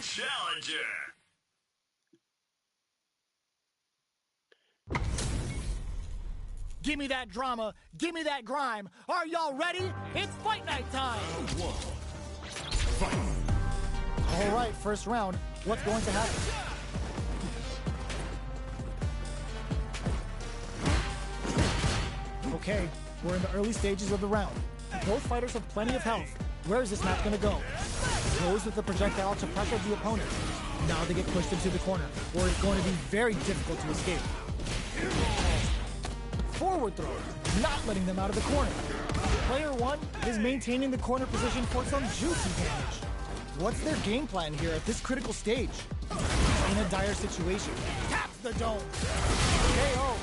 challenger. Give me that drama, give me that grime. Are y'all ready? It's fight night time. All right, first round. What's going to happen? Okay, we're in the early stages of the round. Both fighters have plenty of health. Where is this match going to go? Goes with the projectile to pressure the opponent. Now they get pushed into the corner, where it's going to be very difficult to escape. Forward throw, not letting them out of the corner. Player one is maintaining the corner position for some juicy damage. What's their game plan here at this critical stage? In a dire situation, taps the dome. KO.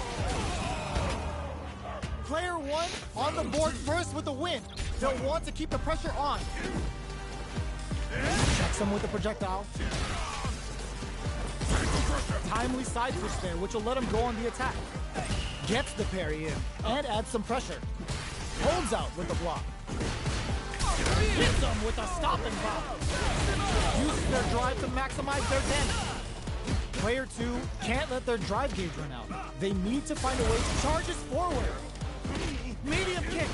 Player one on the board first with the win. They'll want to keep the pressure on. Checks him with the projectile. Timely side switch there, which will let him go on the attack. Gets the parry in and adds some pressure. Holds out with the block. Hits them with a stop and block. Uses their drive to maximize their damage. Player two can't let their drive gauge run out. They need to find a way to charge us forward. Medium kick.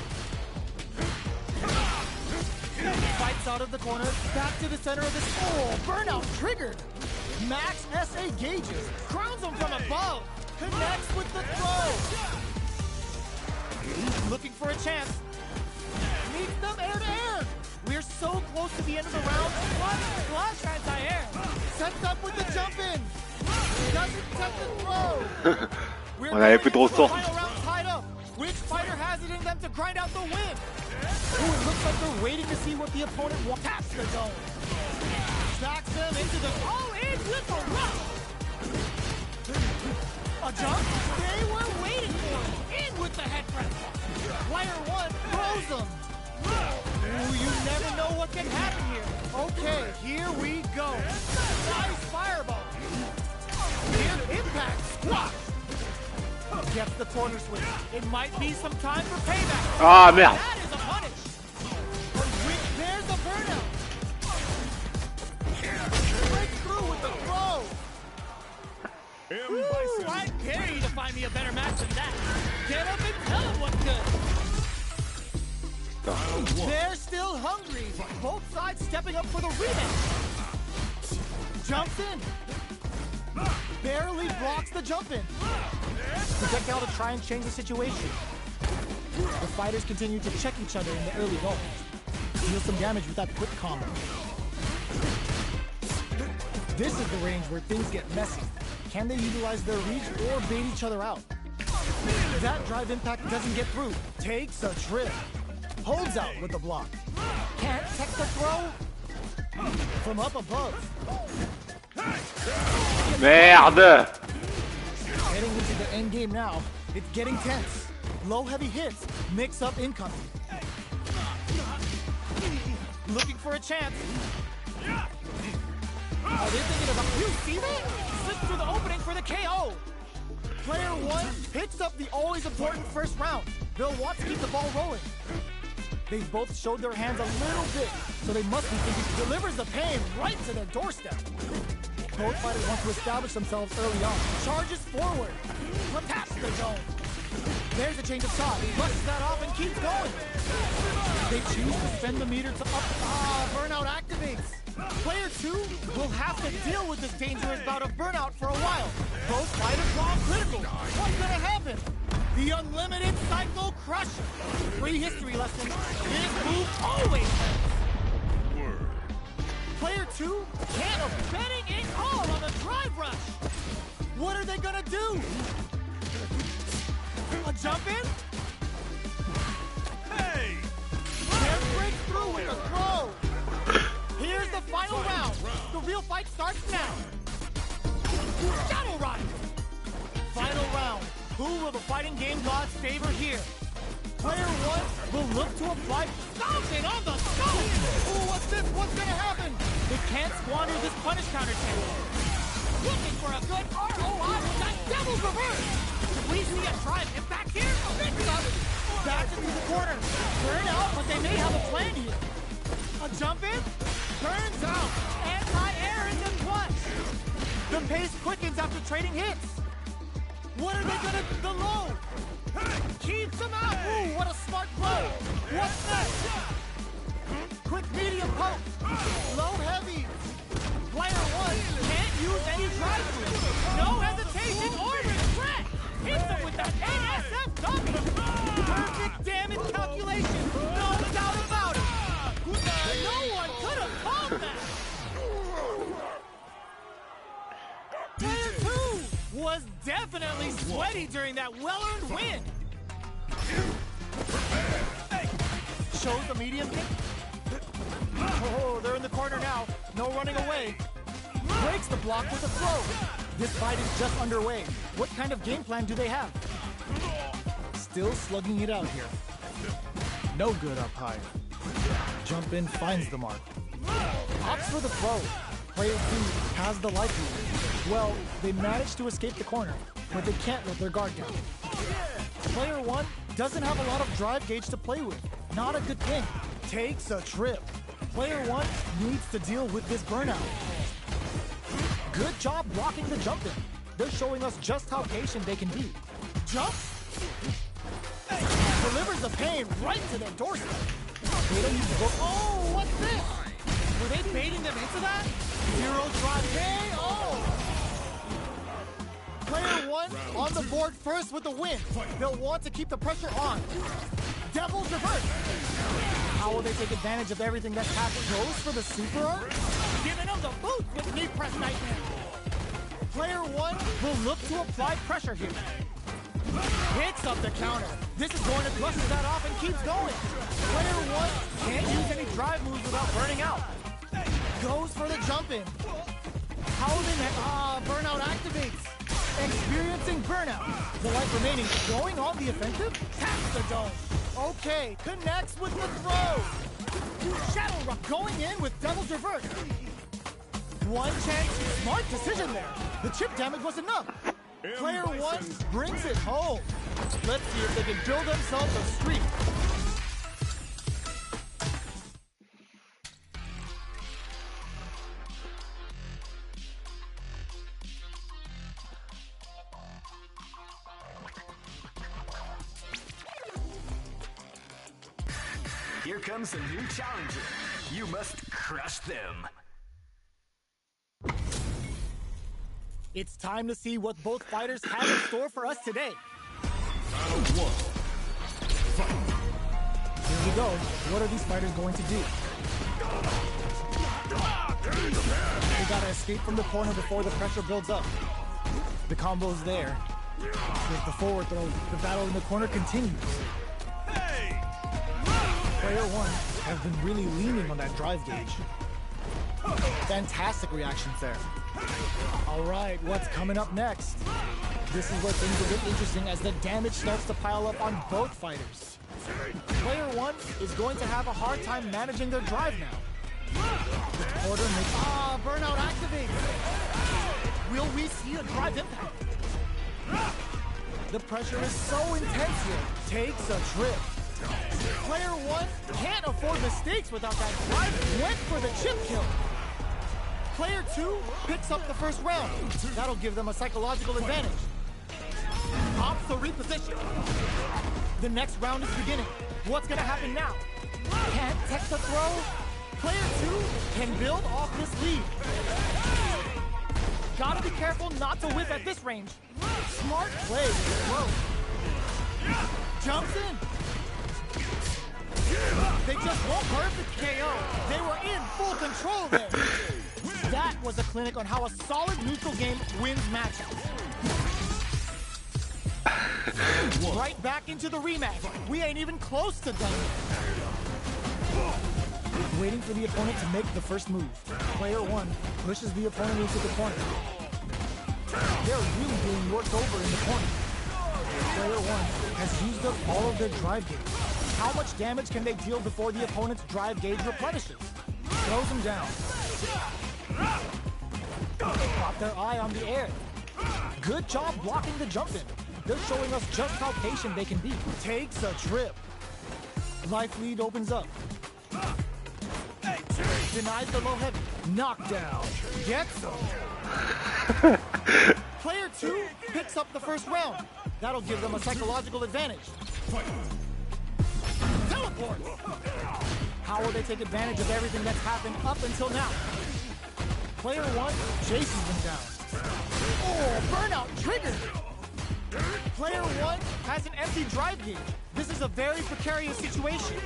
Fights out of the corner, back to the center of this. Oh, burnout triggered. Max SA gauges, crowns him from above. Connects with the throw. Looking for a chance. Meets them air to air. We're so close to the end of the round. Flash anti-air. Sets up with the jump in. Doesn't set the throw. We're going into the final round tied up. Which fighter has it in them to grind out the win? Ooh, it looks like they're waiting to see what the opponent wants. Taps the dome. Stacks them into the... Oh, in with the rush. A jump? They were waiting for it. In with the head press. Player one throws them. Ooh, you never know what can happen here. Okay, here we go. Nice fireball. Here, impact. Squash. Gets the corner switch. It might be some time for payback. Ah, merde. That is a punish. There's a burnout. Breaks through with the throw. Ooh, I dare you to find me a better match than that. Get up and tell them what's good. They're still hungry. Both sides stepping up for the rematch. Jumps in. Barely blocks the jump in. Projectile to try and change the situation. The fighters continue to check each other in the early going. Deal some damage with that quick combo. This is the range where things get messy. Can they utilize their reach or bait each other out? That drive impact doesn't get through. Takes a trip. Holds out with the block. Can't tech the throw. From up above. Merde! Heading into the end game now. It's getting tense. Low heavy hits. Mix up incoming. Looking for a chance. Are they thinking about you? See that? Slips through the opening for the KO. Player one picks up the always important first round. They'll want to keep the ball rolling. They've both showed their hands a little bit, so they must be thinking delivers the pain right to their doorstep. Both fighters want to establish themselves early on. Charges forward. Taps the zone. There's a change of shot. Rushes that off and keeps going. They choose to spend the meter to up. Burnout activates. Player two will have to deal with this dangerous bout of burnout for a while. Both fighters draw critical. What's gonna happen? The unlimited cycle crusher. Free history lesson. This move always hurts. Player two can't have betting it all on the drive rush. What are they gonna do? A jump in? Hey! There breaks through with a throw. Here's the final round. The real fight starts now. Shadow Ride. Final round. Who will the fighting game gods favor here? Player one will look to apply stomping on the scope. Ooh, what's this? What's gonna happen? They can't squander this punish counter chance. Looking for a good ROI with that devil's reverse. We see a drive impact here. Mix up. Back into the corner. Burn out, but they may have a plan here. A jump in. Turns out. Anti-air The pace quickens after trading hits. What are they gonna... The low! Keeps him out! Ooh, what a smart blow! What's next? Quick medium poke. Low heavy. Player one can't use any drive through. No hesitation or regret. Hits him with that NSFW. Perfect damage calculation. No doubt about it. No one could have called that. Player two was definitely sweaty during that well-earned win. Shows the medium kick. Oh, they're in the corner now. No running away. Breaks the block with a throw. This fight is just underway. What kind of game plan do they have? Still slugging it out here. No good up high. Jump in finds the mark. Opts for the throw. Player 2 has the life lead. Well, they managed to escape the corner, but they can't let their guard down. Player 1 doesn't have a lot of drive gauge to play with. Not a good thing. Takes a trip. Player 1 needs to deal with this burnout. Good job blocking the jump in. They're showing us just how patient they can be. Jump? Delivers the pain right to their doorstep. They don't need to go. Oh, what's this? Were they baiting them into that? Zero drive KO. Player 1 on the board first with the win. They'll want to keep the pressure on. Devil's reverse. How will they take advantage of everything that's happened? Goes for the super arc? Giving them the boot with knee press nightmare. Player 1 will look to apply pressure here. Hits up the counter. This is going to brushes that off and keeps going. Player 1 can't use any drive moves without burning out. Goes for the jump in. How will they burnout activates. Experiencing burnout. The life remaining. Going on the offensive. Taps the dome. Okay, connects with the throw. Shadow Rock going in with Devil's Reverse. One chance, smart decision there. The chip damage was enough. Player 1 brings it home. Let's see if they can build themselves a streak. Here comes a new challenger. You must crush them. It's time to see what both fighters have in store for us today. Round 1. Fight. Here we go. What are these fighters going to do? They gotta escape from the corner before the pressure builds up. The combo's there. With the forward throw, the battle in the corner continues. Player 1 has been really leaning on that drive gauge. Fantastic reactions there. All right, what's coming up next? This is where things will get interesting as the damage starts to pile up on both fighters. Player 1 is going to have a hard time managing their drive now. The quarter makes... burnout activates! Will we see a drive impact? The pressure is so intense here. Takes a trip. Player 1 can't afford mistakes without that drive. Went for the chip kill. Player 2 picks up the first round. That'll give them a psychological advantage. Opts to reposition. The next round is beginning. What's gonna happen now? Can't tech the throw. Player 2 can build off this lead. Gotta be careful not to whip at this range. Smart play with the throw. Jumps in. They just won't perfect KO. They were in full control there. That was a clinic on how a solid neutral game wins matches. Right back into the rematch. We ain't even close to done yet. Waiting for the opponent to make the first move. Player 1 pushes the opponent into the corner. They're really being worked over in the corner. Player 1 has used up all of their drive gauge. How much damage can they deal before the opponent's drive gauge replenishes? Throws them down. Got their eye on the air. Good job blocking the jump in. They're showing us just how patient they can be. Takes a trip. Life lead opens up. Denies the low heavy. Knockdown. Gets him. Player 2 picks up the first round. That'll give them a psychological advantage. Teleport! How will they take advantage of everything that's happened up until now? Player 1 chases them down. Oh, burnout triggered! Player 1 has an empty drive gauge. This is a very precarious situation.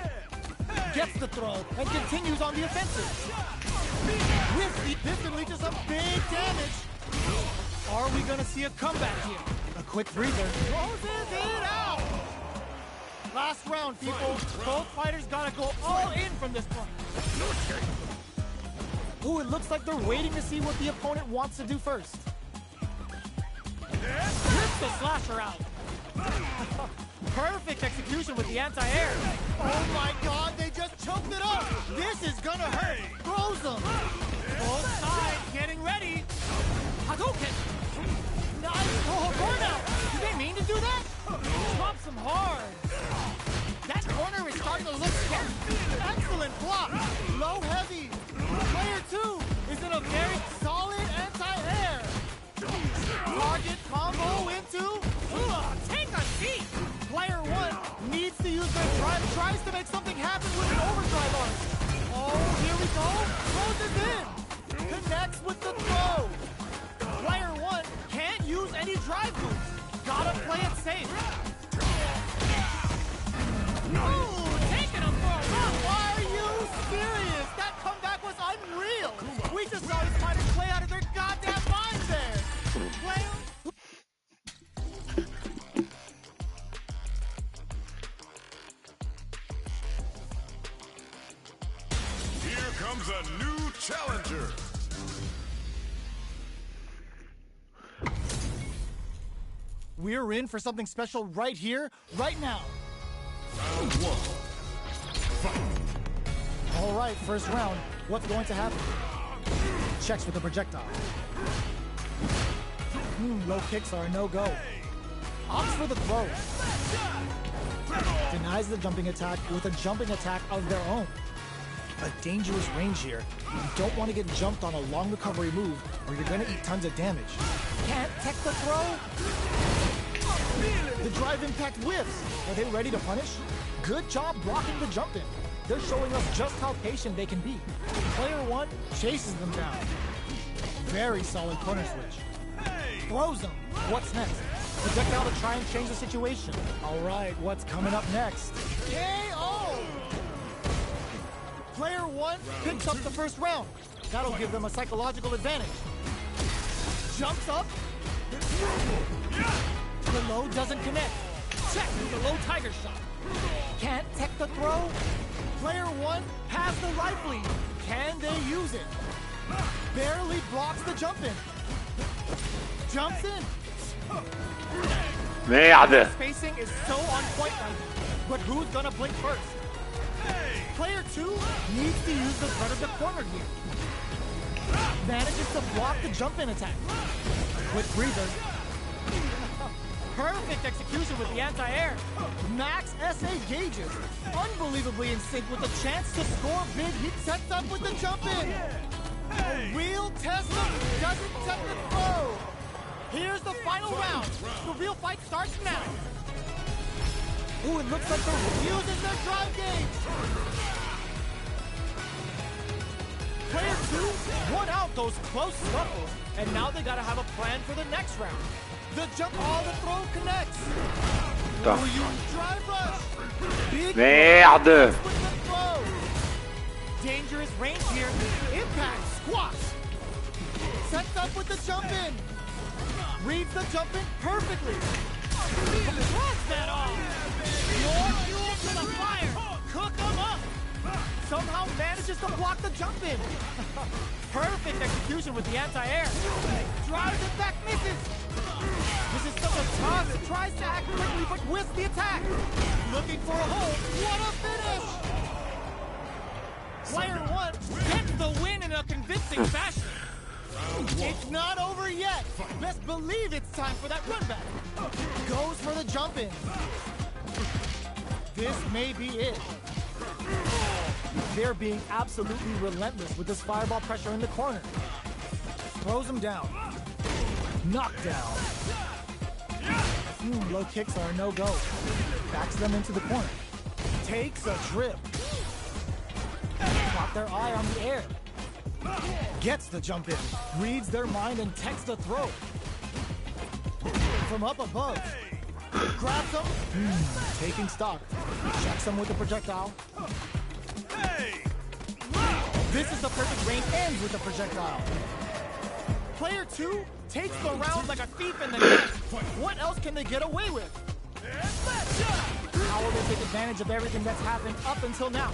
Gets the throw and continues on the offensive. This can lead to some big damage. Are we gonna see a comeback here? A quick breather. Closes it out! Last round, people. Both fighters gotta go all in from this point. Ooh, it looks like they're waiting to see what the opponent wants to do first. Rips the slasher out. Perfect execution with the anti-air. Oh my god, they just choked it up. This is gonna hurt. Throws them. Both sides getting ready. Hadouken. Nice. Oh, burnout. Did they mean to do that? Drops them hard. That corner is starting to look scary. Excellent block. Low heavy. Player 2 is in a very solid anti-air. Target combo into... take a seat. Player 1 needs to use their drive, tries to make something happen with an overdrive on it. Oh, here we go. Throws it in. Connects with the throw. Player 1 can't use any drive moves. Gotta play it safe. Ooh, taking him for a run. Are you serious? That comeback was unreal. We just saw these fighters play out of their goddamn minds there. Player... Here comes a new challenger. We're in for something special right here, right now. Round 1. Fight. All right, first round. What's going to happen? Checks with the projectile. Low kicks are a no-go. Opts for the throw. Denies the jumping attack with a jumping attack of their own. A dangerous range here. You don't want to get jumped on a long recovery move or you're going to eat tons of damage. Can't tech the throw. The drive impact whiffs. Are they ready to punish? Good job blocking the jump in. They're showing us just how patient they can be. Player 1 chases them down. Very solid corner switch. Throws them. What's next? Projectile to try and change the situation. All right, what's coming up next? KO! Player 1 picks up the first round. That'll give them a psychological advantage. Jumps up. The low doesn't connect. Check with the low tiger shot. Can't tech the throw. Player 1 has the right lead. Can they use it? Barely blocks the jump in. Jumps in. Merde. Spacing is so on point right now. But who's gonna blink first? Player 2 needs to use the threat of the corner here. Manages to block the jump in attack. Quick breather. Perfect execution with the anti-air. Max SA gauges. Unbelievably in sync with a chance to score big. He sets up with the jump in. A real test of doesn't tech the throw. Here's the final round. The real fight starts now. Ooh, it looks like they're using their drive gauge. Player 2 won out those close scuffles, and now they gotta have a plan for the next round. The jump, the throw connects. Ooh, you drive rush. Big Merde. with the throw. Dangerous range here. Impact squash. Sets up with the jump in. Reads the jump in perfectly. Blocks that off. More fuel to the fire. Cook them up. Somehow manages to block the jump in. Perfect execution with the anti-air. Drives it back, misses. This is such a toss. Tries to act quickly, but whiffs the attack. Looking for a hole. What a finish! Player 1 gets the win in a convincing fashion. It's not over yet. Best believe it's time for that run back. Goes for the jump in. This may be it. They're being absolutely relentless with this fireball pressure in the corner. Throws him down. Knockdown. Low kicks are a no-go. Backs them into the corner. Takes a trip. Got their eye on the air. Gets the jump in. Reads their mind and takes the throw. From up above. Grabs him. Taking stock. Checks him with the projectile. This is the perfect range, ends with the projectile. Player 2 takes the round like a thief in the night. What else can they get away with? How will they take advantage of everything that's happened up until now?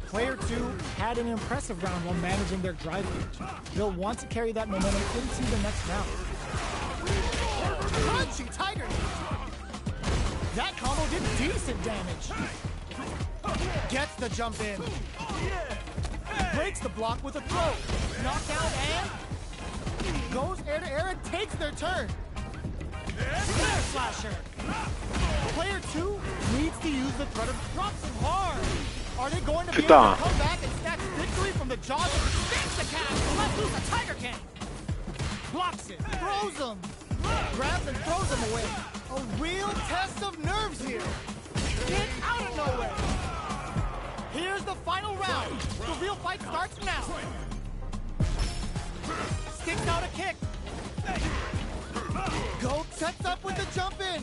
Player 2 had an impressive round while managing their drive gauge. They'll want to carry that momentum into the next round. Crunchy Tiger! That combo did decent damage. Gets the jump in. Breaks the block with a throw. Knockdown and goes air to air and takes their turn. Air slasher. Player 2 needs to use the threat of drops him hard. Are they going to be able to come back and snatch victory from the jaws of the cast? Let loose a Tiger King. Blocks it, throws him, grabs and throws him away. A real test of nerves here. Get out of nowhere. Here's the final round. The real fight starts now. Sticks out a kick. Goat sets up with the jump in.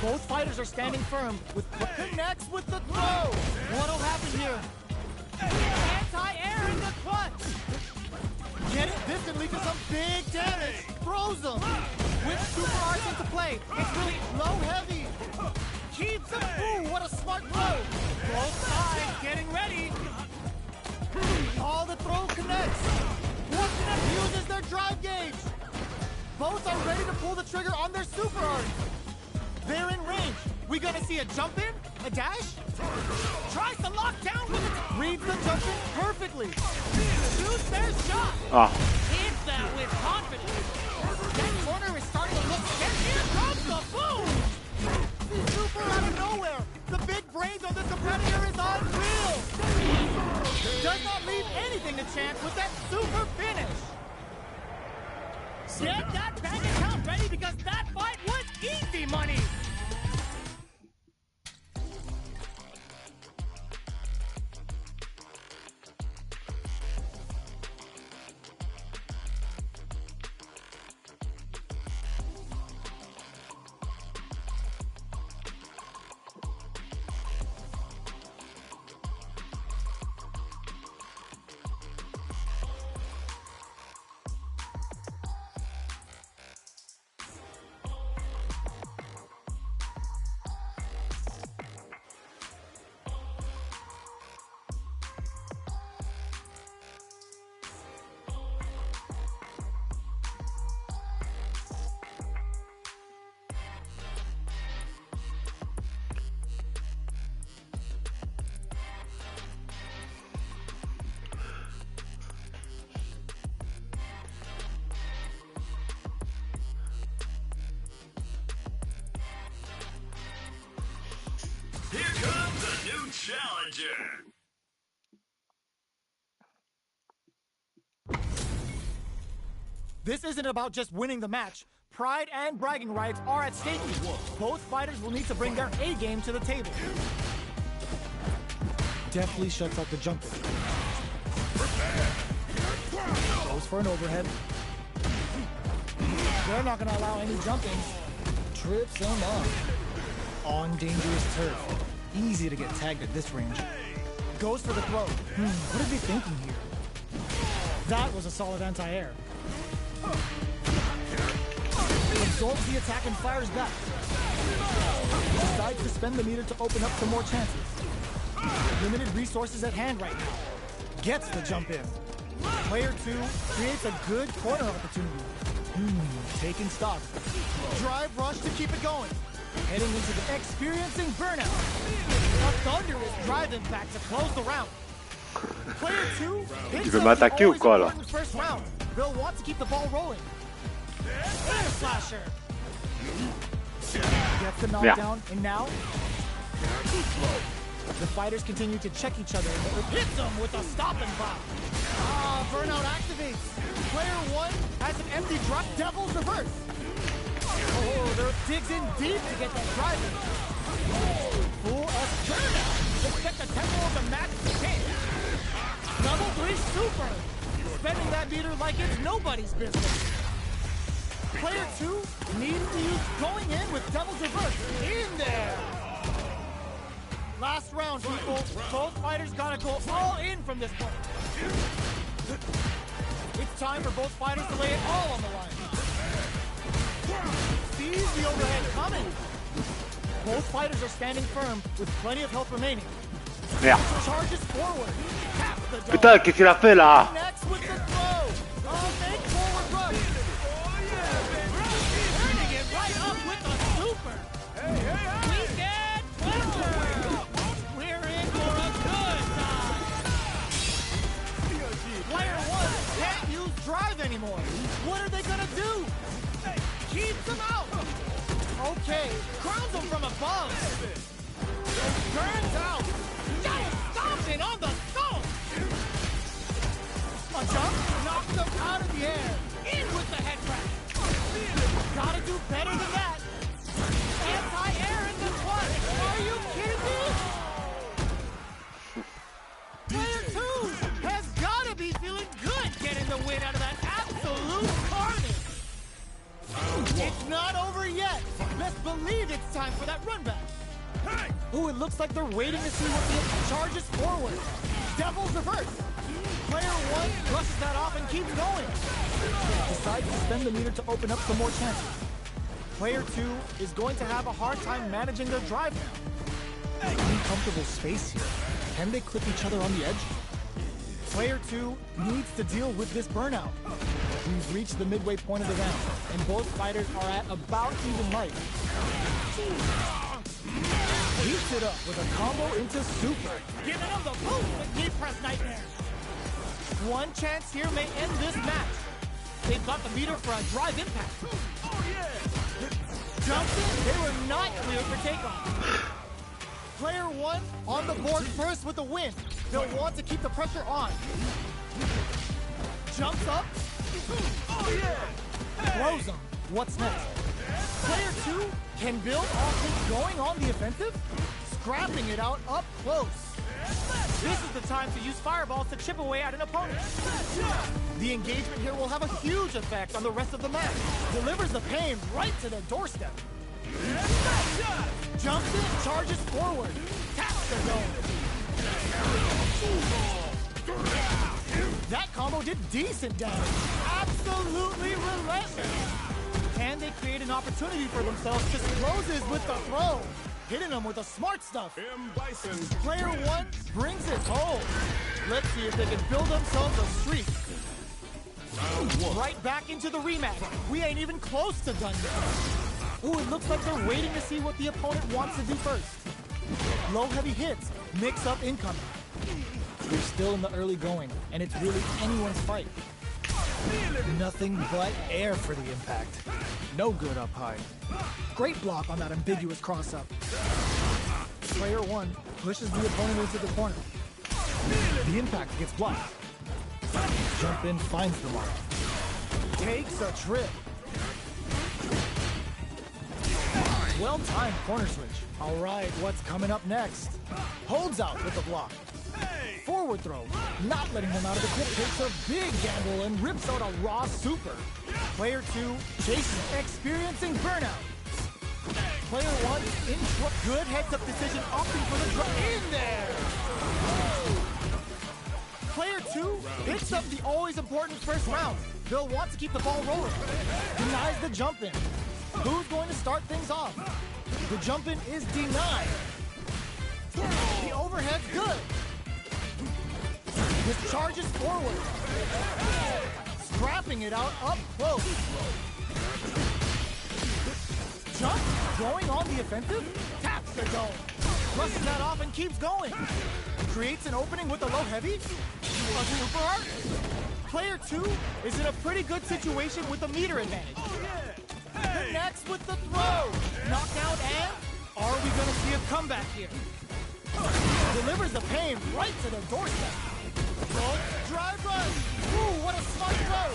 Both fighters are standing firm with connects with the throw. What'll happen here? Anti-air in the clutch. Get it? This can lead to some big damage. Throws him. With super arts into play. It's really low heavy. Keeps him. Ooh, what a smart throw. Both sides getting ready. All the throw connects. One connect uses their drive gauge. Both are ready to pull the trigger on their super art. They're in range. We gonna see a jump in? A dash? Tries to lock down with it. Reads the jump in perfectly. Shoots their shot. Hits that with confidence. That corner is starting to look scary. Here comes the boom. Super out of nowhere. The big brains on this competitor is unreal. Does not leave anything to chance with that super finish. Get that bank account ready because that fight was easy money. Here comes a new challenger. This isn't about just winning the match. Pride and bragging rights are at stake here. Both fighters will need to bring their A game to the table. Deftly shuts out the jumper. Goes for an overhead. They're not going to allow any jumping. Trips him up. On dangerous turf. Easy to get tagged at this range. Goes for the throw. What is he thinking here? That was a solid anti-air. Absorbs the attack and fires back. Decides to spend the meter to open up some more chances. Limited resources at hand right now. Gets the jump in. Player 2 creates a good corner opportunity. Taking stock. Drive rush to keep it going. Heading into the experiencing burnout. A thunderous drive impact to close the round. Player 2 hits up the always important first round. They'll want to keep the ball rolling. Air slasher. Gets the knockdown, and now The fighters continue to check each other. Hits them with a stop and pop. Burnout activates. Player 1 has an empty drop. Devil's reverse. There digs in deep to get that drive in. Full S burnout. Let's get the tempo of the match to change. Level 3 super. Spending that meter like it's nobody's business. Player 2 needs to use going in with Devil's reverse. In there. Last round, people. Both fighters gotta go all in from this point. It's time for both fighters to lay it all on the line. Sees the overhead coming. Both fighters are standing firm with plenty of health remaining. Merde. Charges forward. Taps the dome. Putain, qu'est-ce qu'il a fait là? Next with the throw. Make forward rush. Turning it right up with the super. Weekend cleanser. We're in for a good time. Player 1 can't use drive anymore. What are they gonna do? Keeps them out. Okay, crowns them from above. Turns out. Stomping on the stomp. A jump knocks them out of the air. In with the head crack. Gotta do better than that. Anti-air in this one. Are you kidding me? Player 2 has gotta be feeling good getting the win out of that absolute carnage. It's not over yet. Best believe it's time for that run back. Ooh, it looks like they're waiting to see what the charges forward. Devil's reverse. Player 1 brushes that off and keeps going. Decides to spend the meter to open up some more chances. Player 2 is going to have a hard time managing their drive now. Uncomfortable space here. Can they clip each other on the edge? Player 2 needs to deal with this burnout. We've reached the midway point of the round, and both fighters are at about even life. Heats it up with a combo into super. Giving him the boost with knee press nightmare. One chance here may end this match. They've got the meter for a drive impact. Jumping, they were not clear for takeoff. Player 1 on the board first with the win. They'll want to keep the pressure on. Jumps up. Throws him. What's next? Player 2 can build off his going on the offensive, scrapping it out up close. This is the time to use fireballs to chip away at an opponent. The engagement here will have a huge effect on the rest of the match. Delivers the pain right to their doorstep. Jumps in, charges forward. Taps the dome. That combo did decent damage. Absolutely relentless. Can they create an opportunity for themselves? Just closes with the throw. Hitting them with the smart stuff. Player 1 brings it home. Let's see if they can build themselves a streak. Right back into the rematch. We ain't even close to done yet. Ooh, it looks like they're waiting to see what the opponent wants to do first. Low heavy hits, mix up incoming. We're still in the early going, and it's really anyone's fight. Nothing but air for the impact. No good up high. Great block on that ambiguous cross-up. Player 1 pushes the opponent into the corner. The impact gets blocked. Jump in finds the mark. Takes a trip. Well-timed corner switch. All right, what's coming up next? Holds out with the block. Forward throw, not letting him out of the grip, takes a big gamble and rips out a raw super. Player 2 chasing, experiencing burnout. Player 1 in good heads-up decision, opting for the drop in there. Player 2 picks up the always important first round. They'll want to keep the ball rolling. Denies the jump in. Who's going to start things off? The jump in is denied. The overhead's good. This charges forward. Scrapping it out up close. Jump, going on the offensive, taps the dome. Brushes that off and keeps going. Creates an opening with a low heavy. A super art. Player 2 is in a pretty good situation with the meter advantage. Next with the throw. Knockout and are we going to see a comeback here? Delivers the pain right to their doorstep. Full drive run. Ooh, what a smart throw.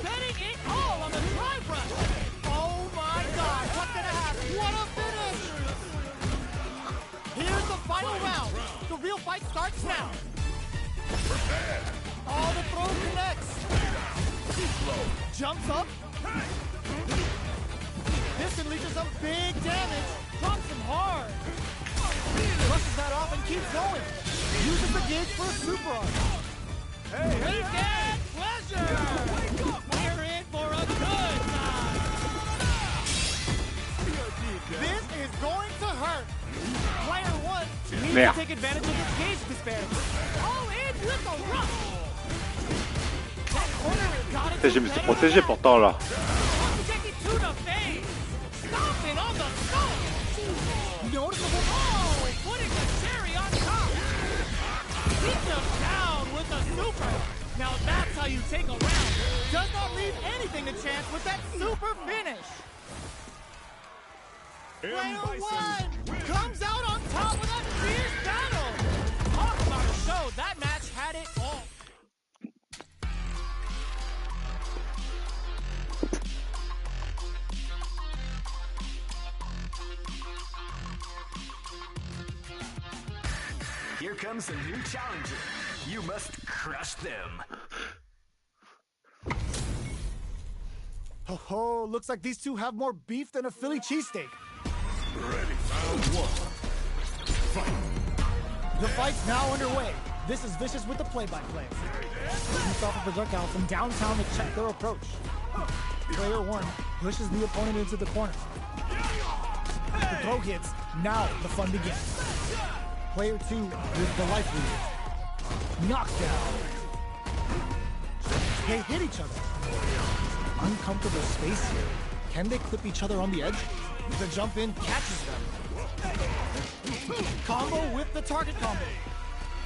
Betting it all on the drive run. Oh my God, what's gonna happen? What a finish! Here's the final round. The real fight starts now. Oh, the throw connects. Jumps up. This unleashes some big damage. Drops him hard. Brushes that off and keeps going. Uses the gauge for a super arm. Weekend pleasure! We're in for a good time. This is going to hurt. Player 1 needs to take advantage of this gauge disparity. All in with the rush. That corner got it. Je me suis protégé pourtant là. Stomping on the stomach. Noticeable. Oh, putting the cherry on top. Beats him down with a super. Now that's how you take a round. Does not leave anything to chance with that super finish. Player 1 comes out on top with that fierce battle. Talk about a show. That match had it all. Here comes a new challenger. You must crush them. Ho ho, looks like these two have more beef than a Philly cheesesteak. Ready, round 1. Fight. The fight's now underway. This is Vicious with the play-by-play. Shoots off a projectile from downtown to check their approach. Player 1 pushes the opponent into the corner. The throw hits, now the fun begins. Player 2 with the life lead. Knockdown. They hit each other. Uncomfortable space here. Can they clip each other on the edge? The jump in catches them. Combo with the target combo.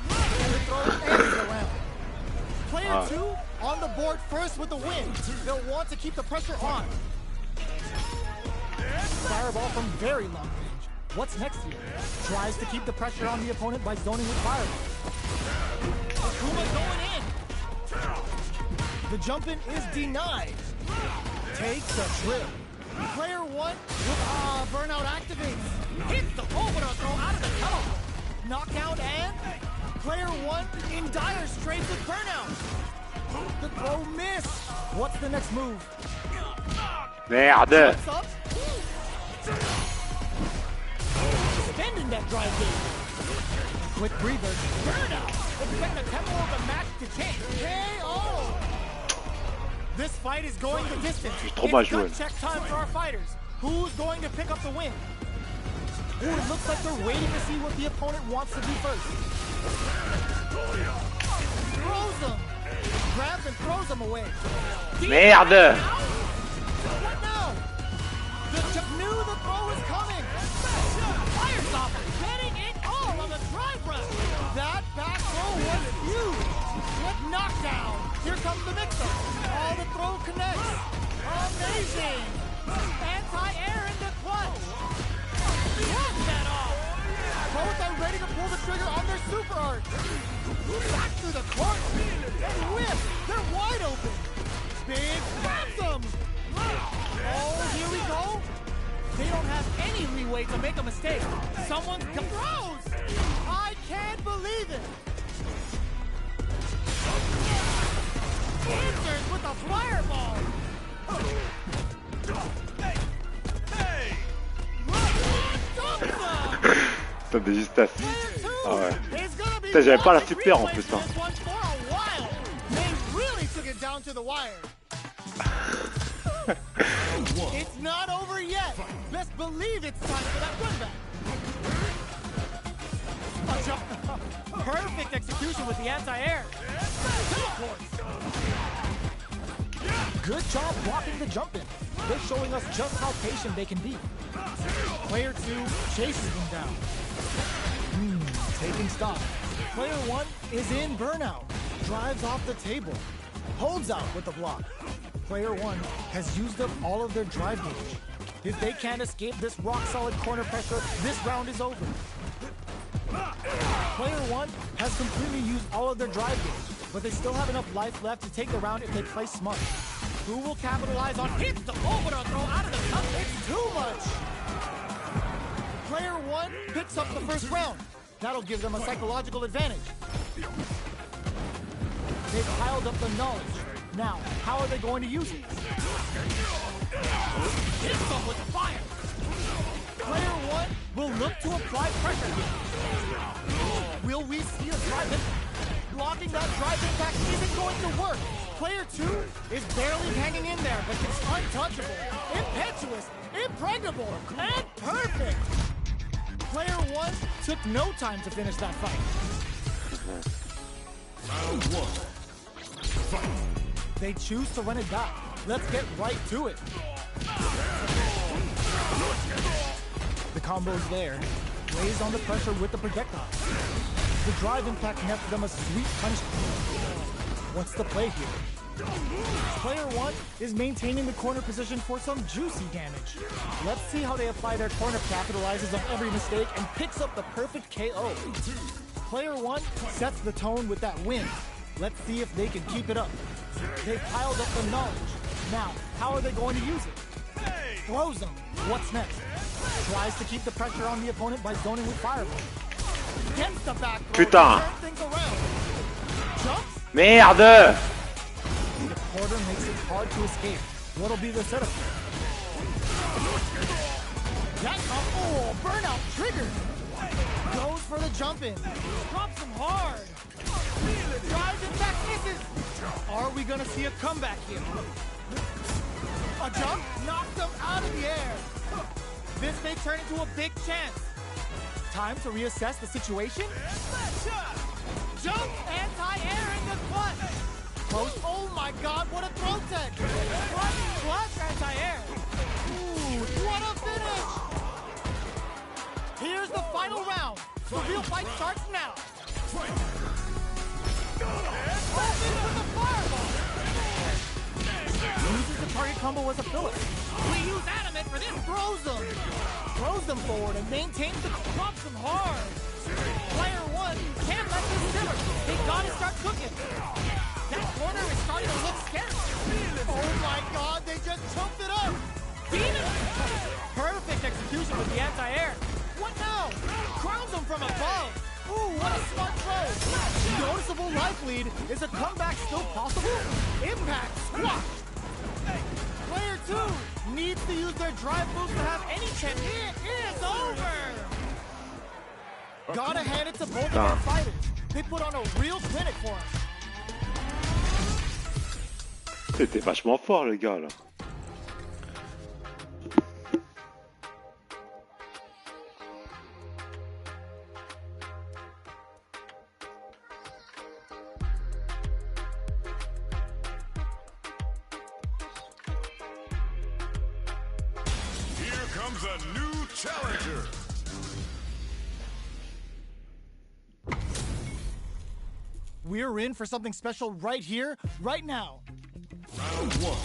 The throw ends the round. Player 2 on the board first with the win. They'll want to keep the pressure on. Fireball from very long range. What's next here? Tries to keep the pressure on the opponent by zoning with fireball. Akuma going in. The jump in is denied. Takes a trip. Player 1 with burnout activates. Hits the overthrow throw out of the teleport. Knockout and player 1 in dire straits with burnout. The throw missed. What's the next move? Merde. Defending that drive game. Quick breather. Burnout. Expect the tempo of the match to change. KO. This fight is going the distance. It's gut check time for our fighters. Who's going to pick up the win? Ooh, it looks like they're waiting to see what the opponent wants to do first. Throws them. Grabs and throws them away. Merde. What now? The knew the throw is coming. Fire stopper. Betting it all on the drive run. That back throw was huge. With knockdown. Here comes the mix-up. Oh, the throw connects. Amazing. Anti-air in the clutch. Block that off. Both are ready to pull the trigger on their super art. Back through the corner. And whip. They're wide open. Big phantom. Oh, here we go. They don't have any leeway to make a mistake. Someone throws. I can't believe it. Answers with a fireball. Putain, des justesses. Ah ouais. Putain, j'avais pas la super en plus. Hein. It's not over yet. Best believe it's time for that run back. Perfect execution with the anti-air. Good job blocking the jump in. They're showing us just how patient they can be. Player 2 chases them down. Taking stock. Player 1 is in burnout. Drives off the table. Holds out with the block. Player 1 has used up all of their drive gauge. If they can't escape this rock-solid corner pressure, this round is over. Player 1 has completely used all of their drive gauge, but they still have enough life left to take the round if they play smart. Who will capitalize on hits the overthrow out of the cup? It's too much! Player 1 picks up the first round. That'll give them a psychological advantage. They've piled up the knowledge. Now, how are they going to use it? Hits them with fire! Player 1 will look to apply pressure here. Will we see a drive impact? Blocking that drive impact isn't going to work. Player 2 is barely hanging in there, but it's untouchable, impetuous, impregnable, and perfect. Player 1 took no time to finish that fight. Round 1. Fight. They choose to run it back. Let's get right to it. The combo's there. Lays on the pressure with the projectile. The drive impact nets them a sweet punishment. What's the play here? Player 1 is maintaining the corner position for some juicy damage. Let's see how they apply their corner, capitalizes on every mistake, and picks up the perfect KO. Player 1 sets the tone with that win. Let's see if they can keep it up. They've piled up the knowledge. Now, how are they going to use it? Throws them. What's next? Tries to keep the pressure on the opponent by zoning with fireball. Gets the back throw to turn things around. Jumps. Merde! The quarter makes it hard to escape. What'll be the setup here? Burnout triggered. Goes for the jump in. Drops him hard. Drives and back misses. Are we gonna see a comeback here? A jump knocks them out of the air. This may turn into a big chance. Time to reassess the situation. Jump anti-air in the clutch. Close. Oh my God, what a throw tech. Clutch anti-air. Ooh, what a finish. Here's the final round. The real fight starts now. Open with the fireball. Uses the target combo as a filler. We use adamant for this. Throws them forward and maintains the clumps them hard. Player 1 can't let this simmer. They gotta start cooking. That corner is starting to look scary. Oh my God, they just chumped it up. Perfect execution with the anti-air. What now? Crowns them from above. Ooh, what a smart throw. Noticeable life lead. Is a comeback still possible? Impact squash. Player 2 needs to use their drive moves to have any chance. It is over. Gotta hand it to both of our fighters. They put on a real clinic for us. C'était vachement fort, le gars, là. Here comes a new challenger. We're in for something special right here, right now. Round 1.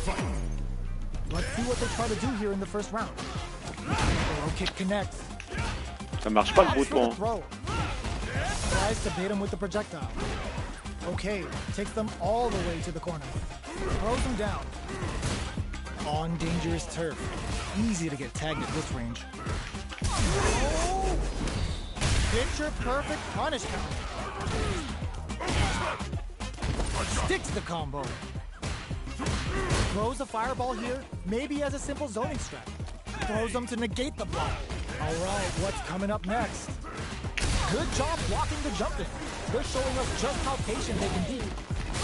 Fight. Let's see what they try to do here in the first round. Throw kick connects. Ça marche pas le Opts for the bouton. throw. Tries to bait him with the projectile. Okay, takes them all the way to the corner. Throws them down. On dangerous turf. Easy to get tagged at this range. Oh! Picture perfect punish count. Sticks the combo. Throws a fireball here, maybe as a simple zoning strat. Throws them to negate the block. All right, what's coming up next? Good job blocking the jump in. They're showing us just how patient they can be.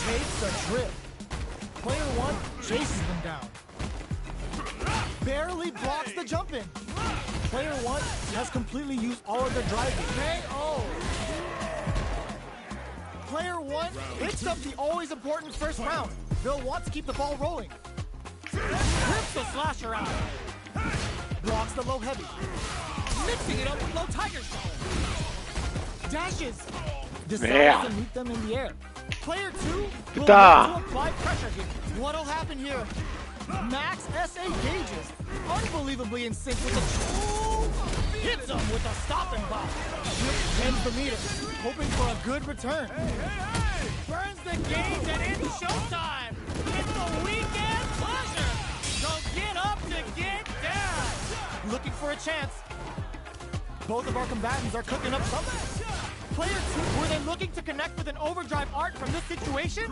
Takes the trip. Player 1 chases them down. Barely blocks the jump in. Player 1 has completely used all of their drive. KO. Player 1 hits up the always important first round. They'll want to keep the ball rolling. Rips the slasher out. Blocks the low heavy. Mixing it up with low tiger shot. Dashes. Decides to meet them in the air. Player 2 will want to apply pressure here. What'll happen here? Max S.A. gauges, unbelievably in sync with the... Hits him with a stopping block. Ends the meter, hoping for a good return. Burns the gauge and it's showtime. It's the weekend pleasure. So get up to get down. Looking for a chance. Both of our combatants are cooking up something. Player 2, were they looking to connect with an overdrive art from this situation?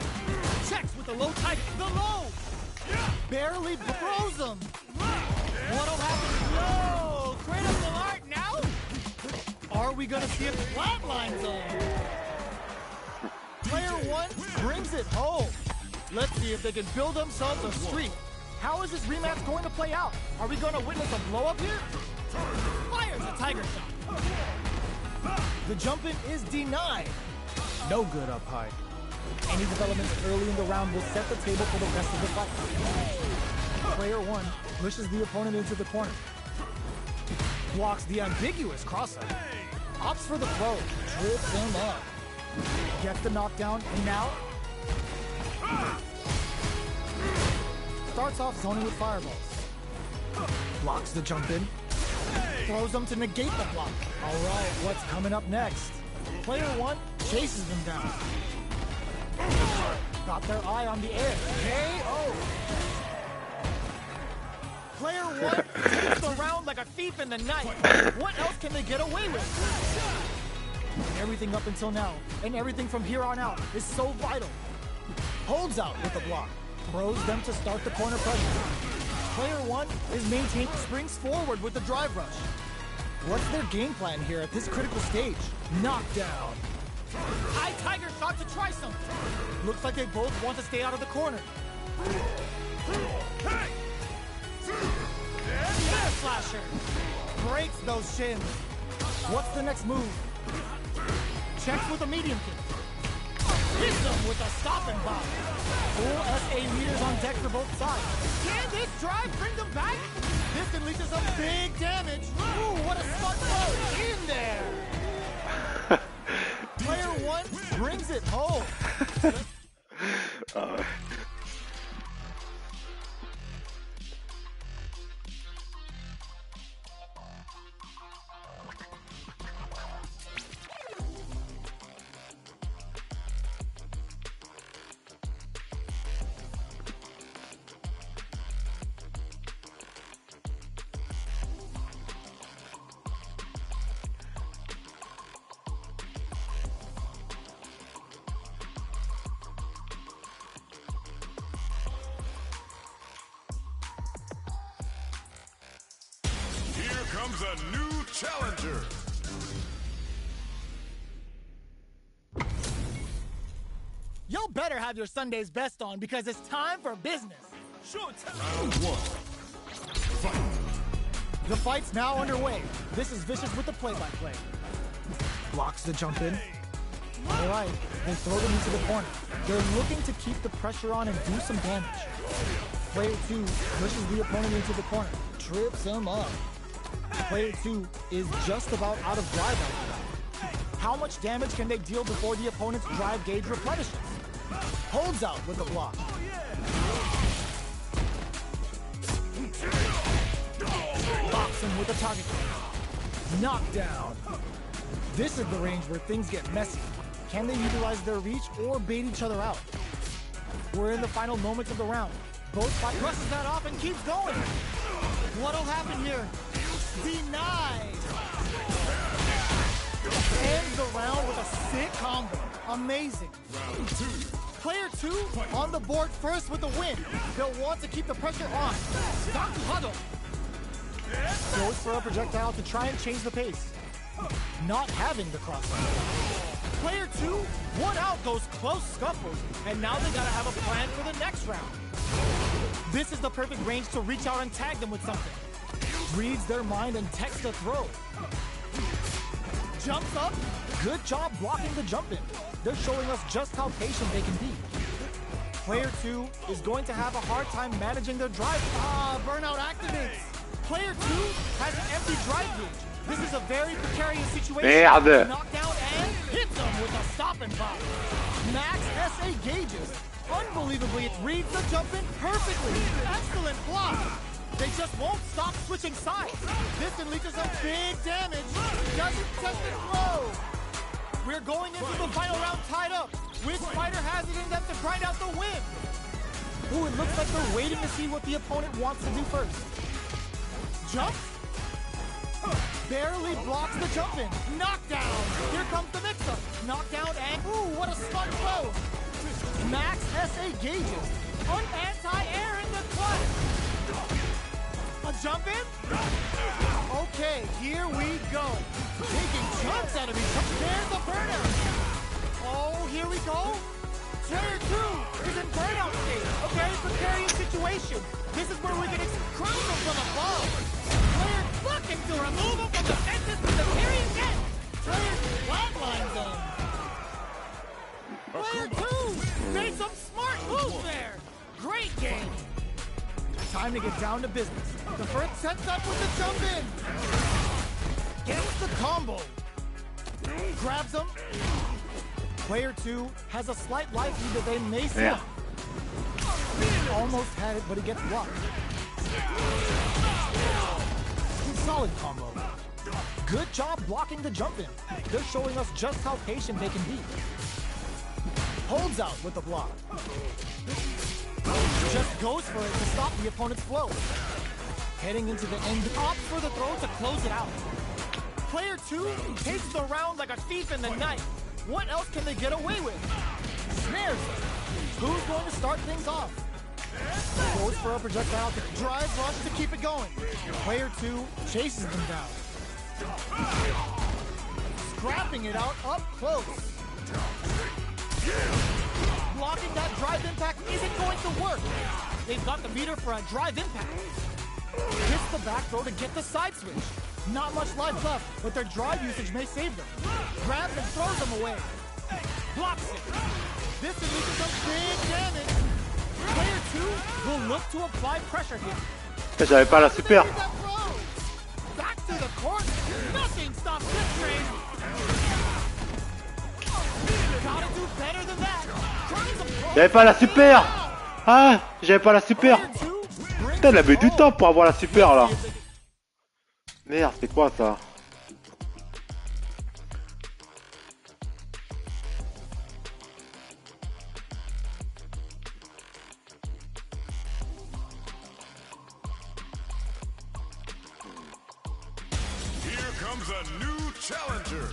Checks with the low tiger. The low! Barely throws him. What'll happen? No! Critical art now? Are we gonna see a flatline zone? Player 1 brings it home. Let's see if they can build themselves a streak. How is this rematch going to play out? Are we gonna witness a blow up here? Fires a tiger shot. The jump in is denied. No good up high. Any developments early in the round will set the table for the rest of the fight. Player 1 pushes the opponent into the corner. Blocks the ambiguous crossover. Opts for the throw. Trips him up. Gets the knockdown, and now... starts off zoning with fireballs. Blocks the jump in. Throws them to negate the block. Alright, what's coming up next? Player 1 chases them down. Got their eye on the air. KO! Player 1 takes the round like a thief in the night. What else can they get away with? Everything up until now, and everything from here on out, is so vital. Holds out with the block. Throws them to start the corner pressure. Player 1 is maintaining, springs forward with the drive rush. What's their game plan here at this critical stage? Knockdown. High tiger shot to try something. Looks like they both want to stay out of the corner. Slasher. Breaks those shins. What's the next move? Checks with a medium kick. Hits them with a stopping block. Full SA meters on deck for both sides. Can this drive bring them back? This can lead to some big damage. Ooh, what a smart throw in there. Player 1 brings it home. Comes a new challenger. Y'all better have your Sunday's best on because it's time for business. Round 1. Fight. The fight's now underway. This is Vicious with the play-by-play. Blocks the jump in. All right, they throw them into the corner. They're looking to keep the pressure on and do some damage. Player 2 pushes the opponent into the corner. Trips him up. Player 2 is just about out of drive after that. How much damage can they deal before the opponent's drive gauge replenishes? Holds out with the block. Box him with a target kick. Knockdown. This is the range where things get messy. Can they utilize their reach or bait each other out? We're in the final moments of the round. Both fighters brushes that off and keeps going. What'll happen here? Denied. Ends the round with a sick combo. Amazing. Round 2. Player 2 on the board first with the win. They'll want to keep the pressure on. Stop to huddle. Goes for a projectile to try and change the pace. Not having the crossover. Player 2, one out, goes close scuffles, and now they gotta have a plan for the next round. This is the perfect range to reach out and tag them with something. Reads their mind and texts the throw. Jumps up. Good job blocking the jump in. They're showing us just how patient they can be. Player 2 is going to have a hard time managing their drive. Burnout activates. Player 2 has an empty drive gauge. This is a very precarious situation. Merde. Knockdown and hits them with a stopping block. Max SA gauges. Unbelievably, it reads the jump in perfectly. Excellent block. They just won't stop switching sides. This unleashes some big damage. Doesn't test the throw. We're going into the final round tied up. Which fighter has it in them to grind out the win? Ooh, it looks like they're waiting to see what the opponent wants to do first. Jump. Barely blocks the jump in. Knockdown. Here comes the mix-up. Knockdown and ooh, what a smart throw. Max SA gauges. Anti-air in the clutch. A jump in? Okay, here we go. Taking chunks out of each other. There's the burnout. Oh, here we go. Player 2 is in burnout state. Okay, precarious situation. This is where we get crucial from above. Player looking to remove him from the fences to the very end. Player flatlines them. Player 2 made some smart moves there. Great game. Time to get down to business. The first sets up with the jump in. Gets the combo. Grabs him. Player 2 has a slight life lead that they may see. Almost had it, but he gets blocked. Solid combo. Good job blocking the jump in. They're showing us just how patient they can be. Holds out with the block. Just goes for it to stop the opponent's flow. Heading into the end, opts for the throw to close it out. Player 2 takes the round like a thief in the night. What else can they get away with? Snares them. Who's going to start things off? Goes for a projectile to drive rush to keep it going. Player 2 chases them down. Scrapping it out up close. Blocking that drive impact isn't going to work. They've got the meter for a drive impact. Hits the back throw to get the side switch. Not much life left, but their drive usage may save them. Grabs and throws them away. Blocks it. This releases some big damage. Player 2 will look to apply pressure here. J'avais pas la super. Back to the court. Nothing stops this train. Gotta do better than that. J'avais pas la super. Ah, j'avais pas la super. Putain, il avait du temps pour avoir la super là. Merde, c'est quoi ça? Here comes a new challenger.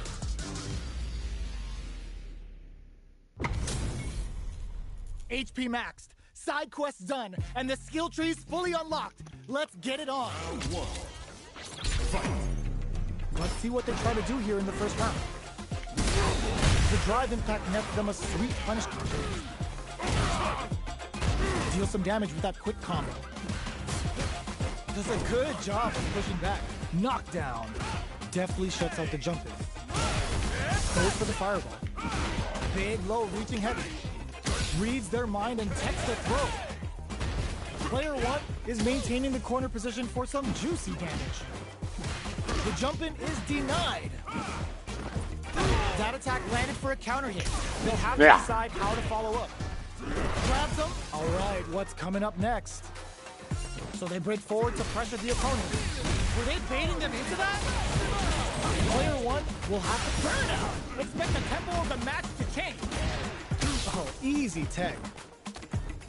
HP maxed, side quests done, and the skill tree's fully unlocked. Let's get it on. Let's see what they try to do here in the first round. The drive impact nets them a sweet punishment. Deal some damage with that quick combo. Does a good job of pushing back. Knockdown. Deftly shuts out the jump in. Goes for the fireball. Big, low, reaching heavy. Reads their mind and techs the throw. Player 1 is maintaining the corner position for some juicy damage. The jump in is denied. That attack landed for a counter hit. They'll have to decide how to follow up. Grabs them. All right, what's coming up next? So they break forward to pressure the opponent. Were they baiting them into that? Player 1 will have to burn out. Expect the tempo of the match to change. Oh, easy tech.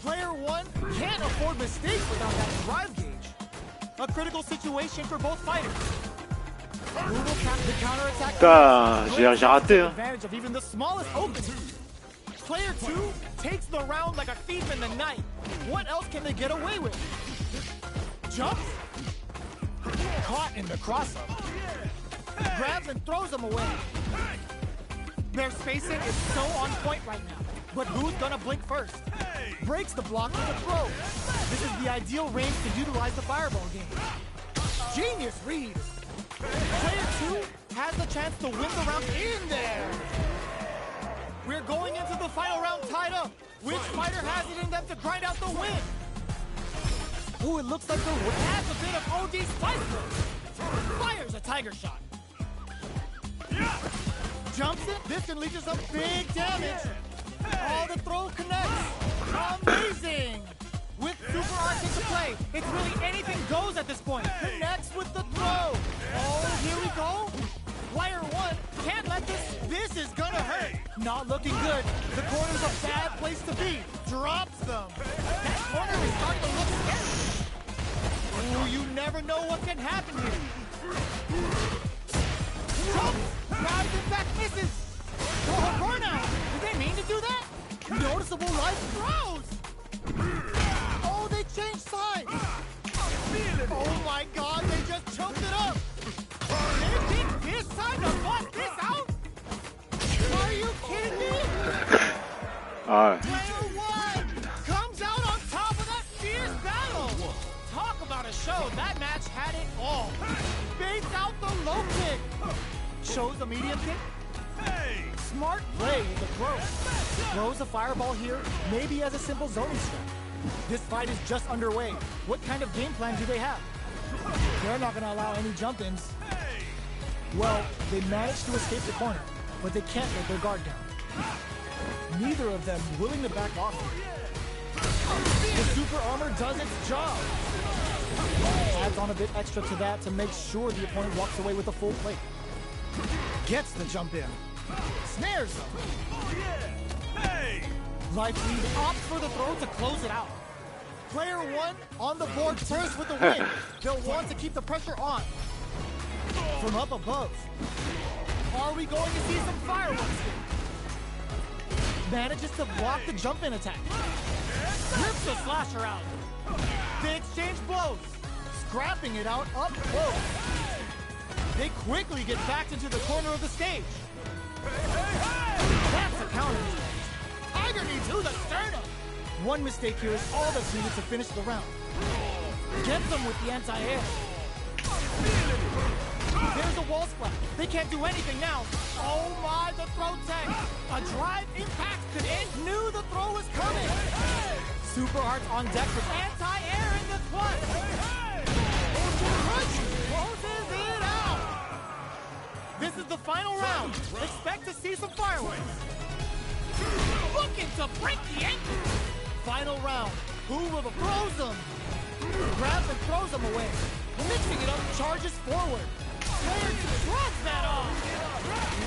Player 1 can't afford mistakes without that drive gauge. A critical situation for both fighters. Who will cap the counterattack? J'ai raté. Hein. Advantage of even the smallest opening. Player 2 takes the round like a thief in the night. What else can they get away with? Jumps. Caught in the cross-up. Grabs and throws them away. Their spacing is so on point right now. But who's gonna blink first? Breaks the block with a throw. This is the ideal range to utilize the fireball game. Genius read. Player 2 has the chance to win the round in there. We're going into the final round tied up. Which fighter has it in them to grind out the win? Ooh, it looks like the adds a bit of OD spice. Fires a tiger shot. Jumps it. This unleashes some big damage. All the throw connects. It's really anything goes at this point. Connects with the throw. Oh, here we go. Player one can't let this. This is gonna hurt. Not looking good. The corner's a bad place to be. Drops them. That corner is starting to look scary. Ooh, you never know what can happen here. Jump. Drives in fact misses. Oh, burnout. Did they mean to do that? Noticeable life throws. Oh, they changed sides. Oh my God, they just choked it up. They think this time to bust this out? Are you kidding me? Player one comes out on top of that fierce battle. Talk about a show. That match had it all. Baits out the low kick. Shows the medium kick. Smart play with the throw. Throws a fireball here, maybe as a simple zoning strat. This fight is just underway. What kind of game plan do they have? They're not going to allow any jump-ins. Well, they managed to escape the corner, but they can't let their guard down. Neither of them willing to back off here. The super armor does its job. Adds on a bit extra to that to make sure the opponent walks away with a full plate. Gets the jump in. Snares them. Life lead opts for the throw to close it out. Player one on the board first with the win. They'll want to keep the pressure on. From up above. Are we going to see some fireworks here? Manages to block the jump-in attack. Rips the slasher out. They exchange blows. Scrapping it out up close. They quickly get back into the corner of the stage. That's a counter. Tiger knee to the sternum. One mistake here is all that's needed to finish the round. Gets them with the anti-air. There's a wall splat. They can't do anything now. Oh my, the throw tag. A drive impact could end. Knew the throw was coming. Super Arts on deck with anti-air in the clutch. Closes it out. This is the final round. Expect to see some fireworks. Looking to break the ankle. Final round. Who will throws them? Grabs and throws them away. Mixing it up, charges forward. Player shrugs that off.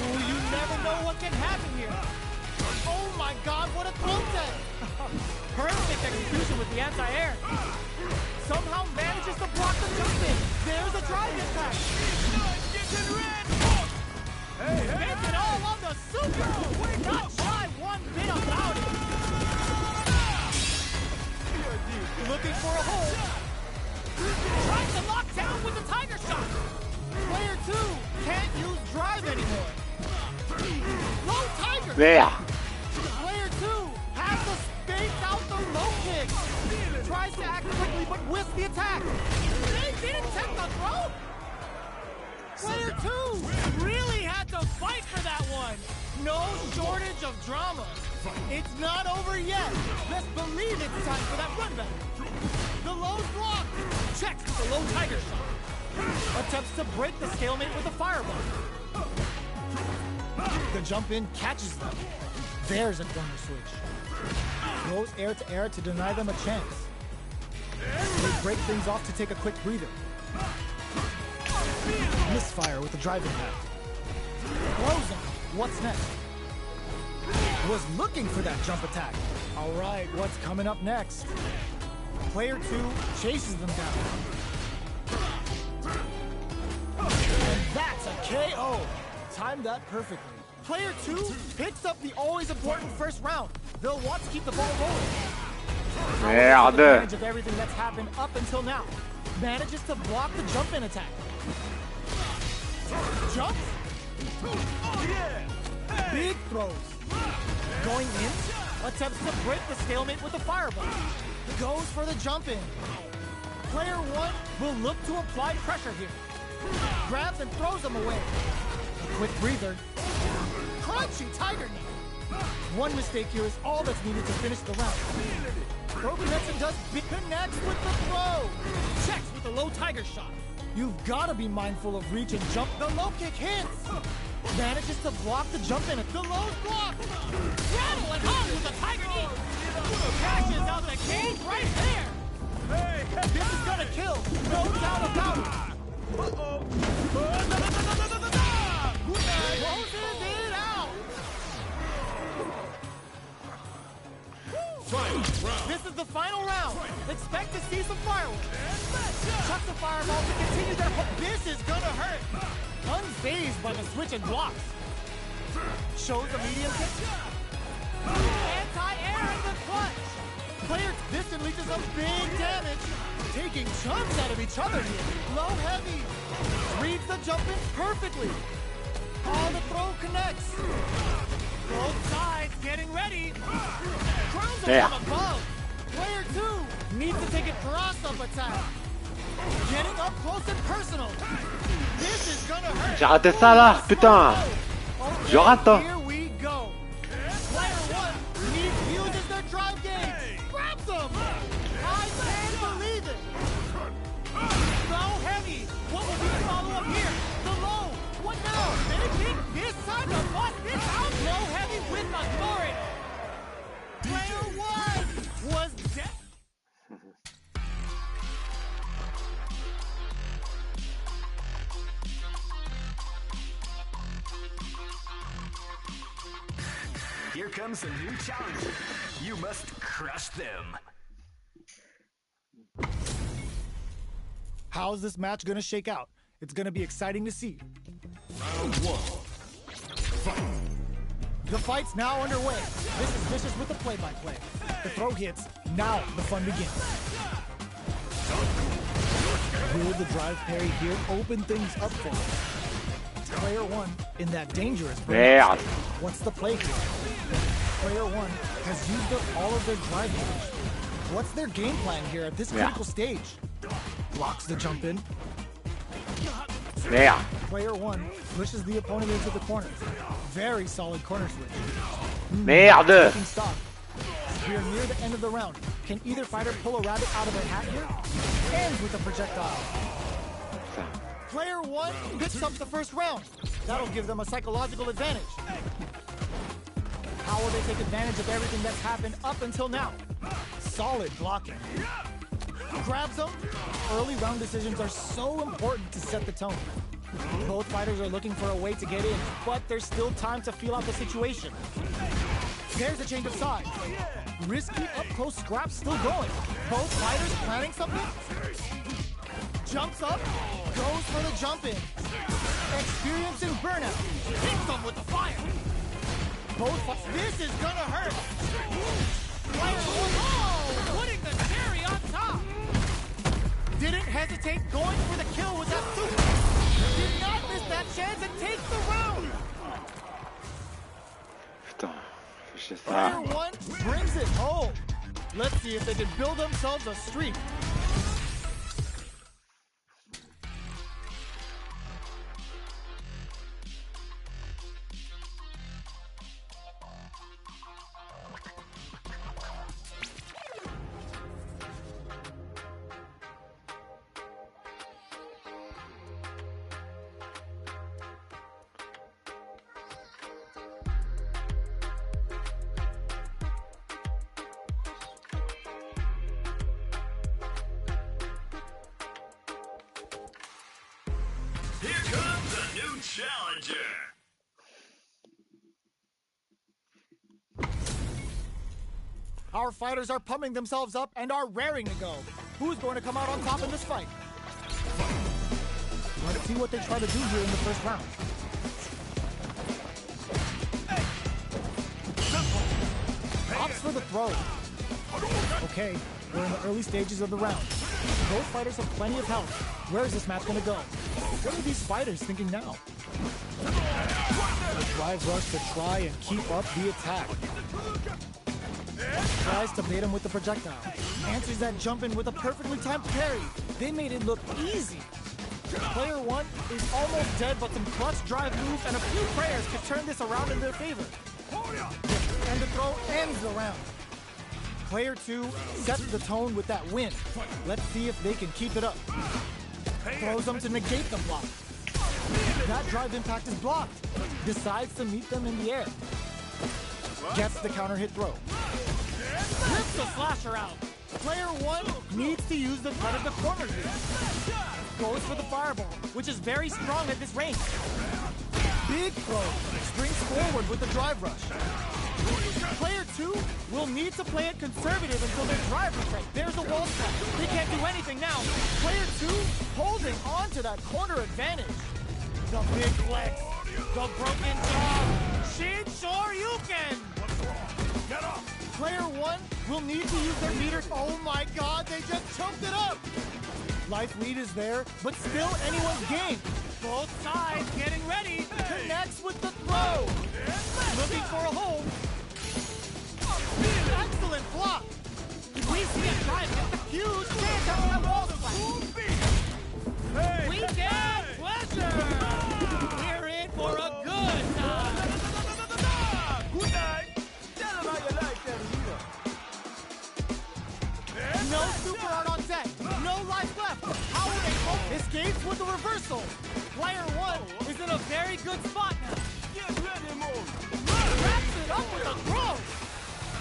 Ooh, you never know what can happen here. Oh my God, what a throw tag. Perfect execution with the anti-air. Somehow manages to block the jump in. There's a drive impact. Gets it all on the super. Not shy one bit about it. Looking for a hole. Tries to lock down with the tiger shot. Player two can't use drive anymore. Low tiger. There. Player two has to space out the low kick. Tries to act quickly but whiffs the attack. They didn't take the throw. Player two really had to fight for that one. No shortage of drama. It's not over yet. Let's believe it's time for that run back. The low's blocked. Checks with the low tiger shot. Attempts to break the stalemate with a fireball. The jump in catches them. There's a corner switch. Throws air to air to deny them a chance. They break things off to take a quick breather. Misfire with the drive impact. Throws them. What's next? Was looking for that jump attack. All right, what's coming up next? Player two chases them down. And that's a KO. Timed that perfectly. Player two picks up the always important first round. They'll want to keep the ball rolling. Merde. Advantage of everything that's happened up until now. Manages to block the jump-in attack. Jumps. Big throws. Going in. Attempts to break the stalemate with a fireball. Goes for the jump-in. Player one will look to apply pressure here. Grabs and throws them away. A quick breather. Crunchy tiger knee. One mistake here is all that's needed to finish the round. Throw connects and does connects with the throw. Checks with the low tiger shot. You've got to be mindful of reach and jump. The low kick hits. Manages to block the jump in. The low's blocked. Rattle and hung with the tiger knee. Catches out the cage right there. This is This is the final round. Expect to see some fireworks. Chuck the fireball to continue their This is gonna hurt. Unfazed by the switch and blocks. Shows a medium kick. Anti-air in the clutch. Player distantly to some big damage. Taking chunks out of each other here. Low heavy. Reads the jump in perfectly. On the throw connects. Both sides getting ready. Crowns him from above. Player 2 needs to take a cross-up attack. Getting up close and personal. This is gonna hurt. J'ai raté ça là, putain. Je rate. Here we go. Player 1 uses their drive game. Grabs them. I can't believe it. So heavy. What will be the follow-up here? The low. What now? Benedict this time to bust this out. Low heavy with authority. Player 1 was dead. Here comes a new challenger. You must crush them. How's this match gonna shake out? It's gonna be exciting to see. Round 1. Fight. The fight's now underway. This is Vicious with the play-by-play. The throw hits. Now the fun begins. Will the drive parry here open things up for us? Player 1 in that dangerous Merde. What's the play here? Player 1 has used up all of their drive damage. What's their game plan here at this critical stage? Blocks the jump in. Merde. Player 1 pushes the opponent into the corner. Very solid corner switch. Merde. Taking stock. We are near the end of the round. Can either fighter pull a rabbit out of their hat here? Ends with a projectile. Player 1 picks up the first round. That'll give them a psychological advantage. How will they take advantage of everything that's happened up until now? Solid blocking. Grabs them. Early round decisions are so important to set the tone. Both fighters are looking for a way to get in, but there's still time to feel out the situation. There's a change of sides. Risky up-close scraps still going. Both fighters planning something. Jumps up, goes for the jump in. Experiencing burnout. Hits them with the fire. This is gonna hurt. Putting the cherry on top. Didn't hesitate, going for the kill with that super. Did not miss that chance and takes the round. Putain, fais chier ça. Player 1 brings it home. Let's see if they can build themselves a streak. Here comes a new challenger. Our fighters are pumping themselves up and are raring to go. Who's going to come out on top in this fight? Let's see what they try to do here in the first round. Opts for the throw. Okay, we're in the early stages of the round. Both fighters have plenty of health. Where is this match going to go? What are these fighters thinking now? A drive rush to try and keep up the attack. Tries to bait him with the projectile. Answers that jump in with a perfectly timed parry. They made it look easy. Player 1 is almost dead, but some clutch drive moves and a few prayers could turn this around in their favor. And the throw ends the round. Player 2 sets the tone with that win. Let's see if they can keep it up. Throws them to negate the block. That drive impact is blocked. Decides to meet them in the air. Gets the counter hit throw. Rips the slasher out. Player 1 needs to use the cut of the corner here. Goes for the fireball, which is very strong at this range. Big throw. Springs forward with the drive rush. Player 2 will need to play it conservative until their drive reset. There's a wall trap. They can't do anything now. Player 2 holding on to that corner advantage. The big flex. The broken jaw. Shin Shoryuken. Get up! Player 1 will need to use their meter. Oh my god, they just choked it up. Life lead is there, but still anyone's game. Both sides getting ready. Connects with the throw. Looking for a hold. Excellent block. We see a drive. Huge chance of that wall splash. Weekend pleasure. We're in for a good time. Good night! Tell them how you like that, No super art on deck. No life left. How will they cope? Escapes with the reversal. Player 1 is in a very good spot now. Get ready, move! Wraps it up with a throw.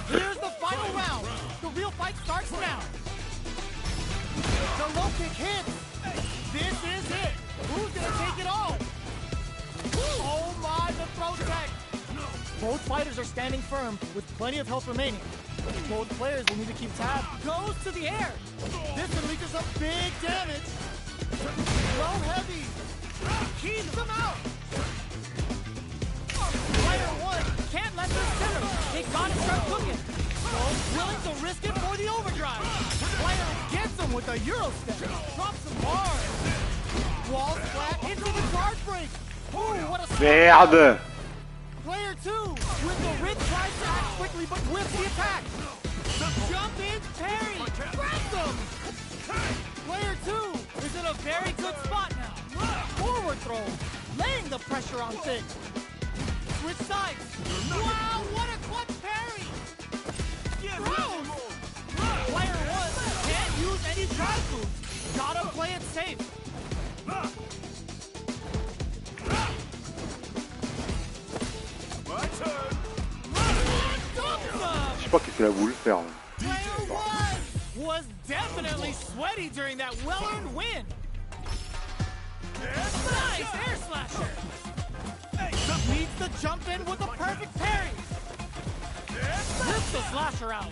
Here's the final round. The real fight starts now. The low kick hits. This is it. Who's gonna take it all? Oh my, the throw tech. Both fighters are standing firm with plenty of health remaining. Both players will need to keep tab. Goes to the air. This unleashes some big damage. Low heavy. Keeps them out. Player 1 can't let this simmer. They gotta start cooking. Both willing to risk it for the overdrive. Player gets him with a Euro step. Drops him hard. Wall flat into the guard break. Ooh, what a Merde! Player 2 with the Rit tries to act quickly but whiffs the attack. The jump in parry. Grabs him. Player 2 is in a very good spot now. Forward throw. Laying the pressure on things. Switch sides. Wow, what a clutch parry. Throws. Player 1 can't use any drive moves. Gotta play it safe. Je sais pas qu'est-ce qu'il a voulu faire. Player 1 was definitely sweaty during that well-earned win. Nice air slasher. Needs to jump in with a perfect parry. Rips the slasher out.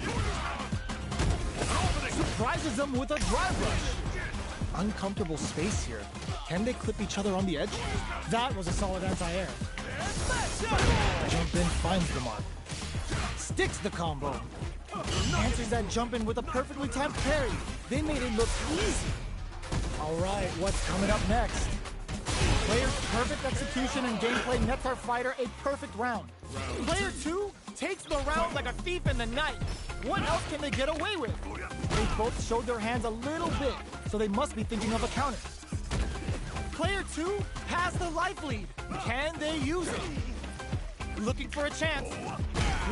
Surprises them with a drive rush. Uncomfortable space here. Can they clip each other on the edge? That was a solid anti-air. Jump in finds the mark. Sticks the combo. Answers that jump in with a perfectly timed parry. They made it look easy. All right, what's coming up next? Player's perfect execution and gameplay nets our fighter a perfect round. Player 2 takes the round like a thief in the night. What else can they get away with? They both showed their hands a little bit, so they must be thinking of a counter. Player 2 has the life lead. Can they use it? Looking for a chance.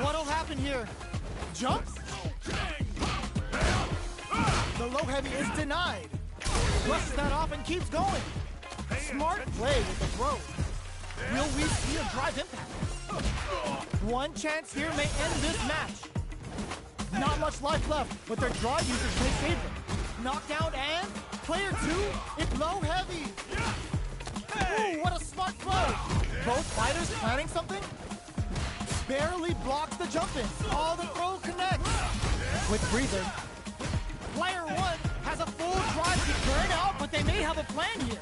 What'll happen here? Jumps? The low heavy is denied. Brushes that off and keeps going. Smart play with the throw. Will we see a drive impact? One chance here may end this match. Not much life left, but their drive usage may save them. Knockdown and player 2, it's low heavy. Ooh, what a smart throw. Both fighters planning something? Barely blocks the jump in. All the throw connects. Quick breather. Player 1 has a full drive to burn out, but they may have a plan here.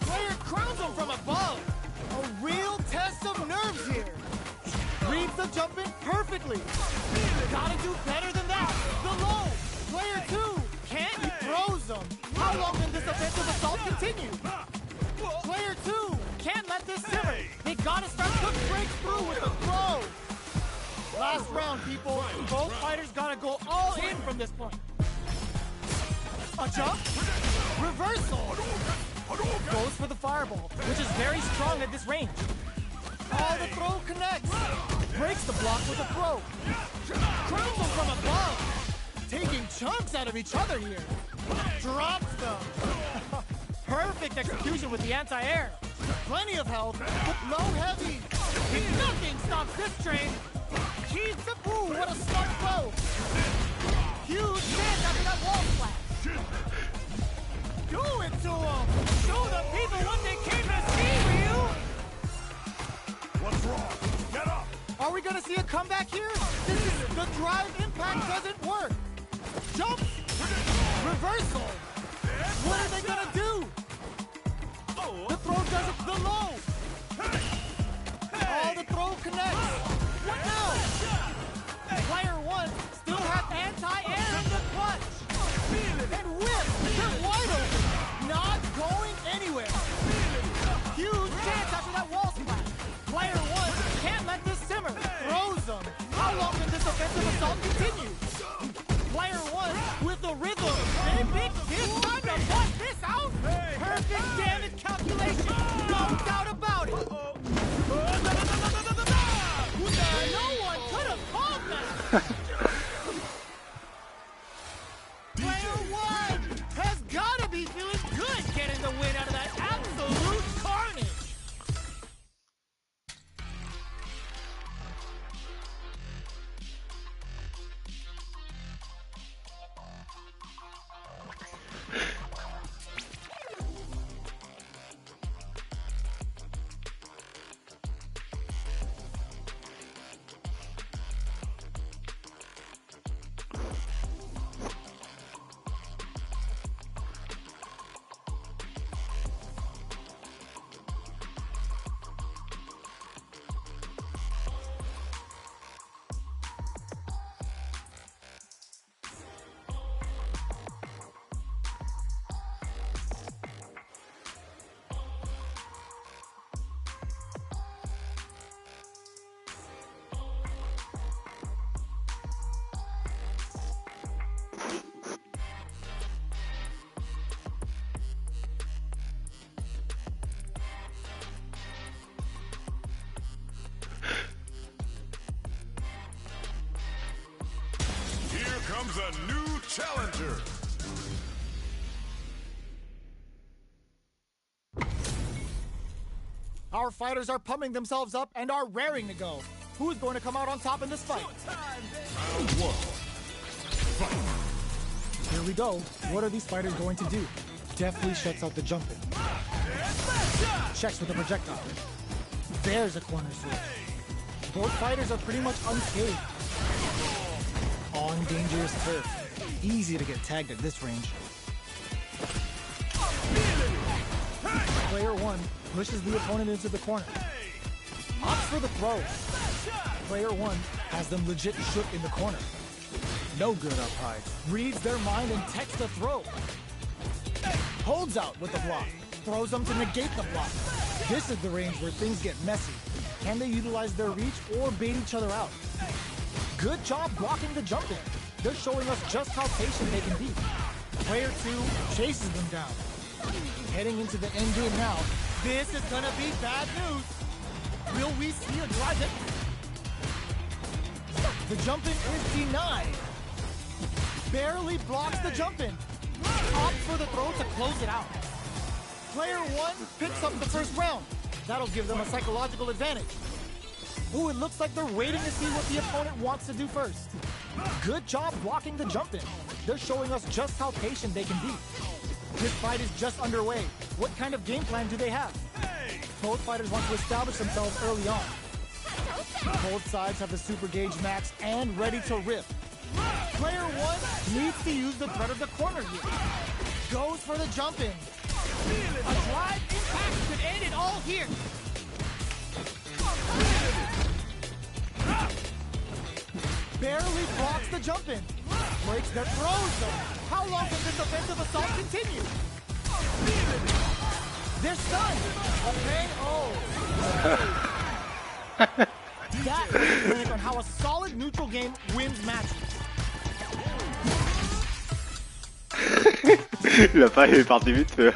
Player crowns him from above. A real test of nerves here. Reads the jump in perfectly. Gotta do better than that. The low. Player 2 can't. He throws them. How long can this offensive assault continue? Player 2 can't let this simmer. They gotta start to break through with the throw. Last round, people. Both fighters gotta go all in from this point. A jump. Reversal. Goes for the fireball, which is very strong at this range. All the throw connects. Breaks the block with a throw. Crowns them from above. Taking chunks out of each other here. Drops them. Perfect execution with the anti-air. Plenty of health, but low heavy. Nothing stops this train. Keeps the ooh, what a smart throw. Huge chance after that wall splash. Do it to them. Show the people what they came to see, Ryu. What's wrong? Get up! Are we gonna see a comeback here? comes a new challenger. Our fighters are pumping themselves up and are raring to go. Who's going to come out on top in this fight? Round one. Fight. Here we go. What are these fighters going to do? Deftly shuts out the jumping. Checks with a projectile. There's a corner switch. Both fighters are pretty much unscathed. On dangerous turf. Easy to get tagged at this range. Player 1 pushes the opponent into the corner. Opts for the throw. Player 1 has them legit shook in the corner. No good up high. Reads their mind and techs the throw. Holds out with the block. Throws them to negate the block. This is the range where things get messy. Can they utilize their reach or bait each other out? Good job blocking the jump in. They're showing us just how patient they can be. Player 2 chases them down. Heading into the end game now. This is gonna be bad news. Will we see a dry hit? The jump in is denied. Barely blocks the jump in. Opts for the throw to close it out. Player 1 picks up the first round. That'll give them a psychological advantage. Ooh, it looks like they're waiting to see what the opponent wants to do first. Good job blocking the jump in. They're showing us just how patient they can be. This fight is just underway. What kind of game plan do they have? Both fighters want to establish themselves early on. Both sides have the super gauge max and ready to rip. Player 1 needs to use the threat of the corner here. Goes for the jump in. A drive impact could end it all here. Barely blocks the jump in. Breaks their throws though. How long can this offensive assault continue? They're stunned. Okay, That is a clinic on how a solid neutral game wins matches. Il est parti vite.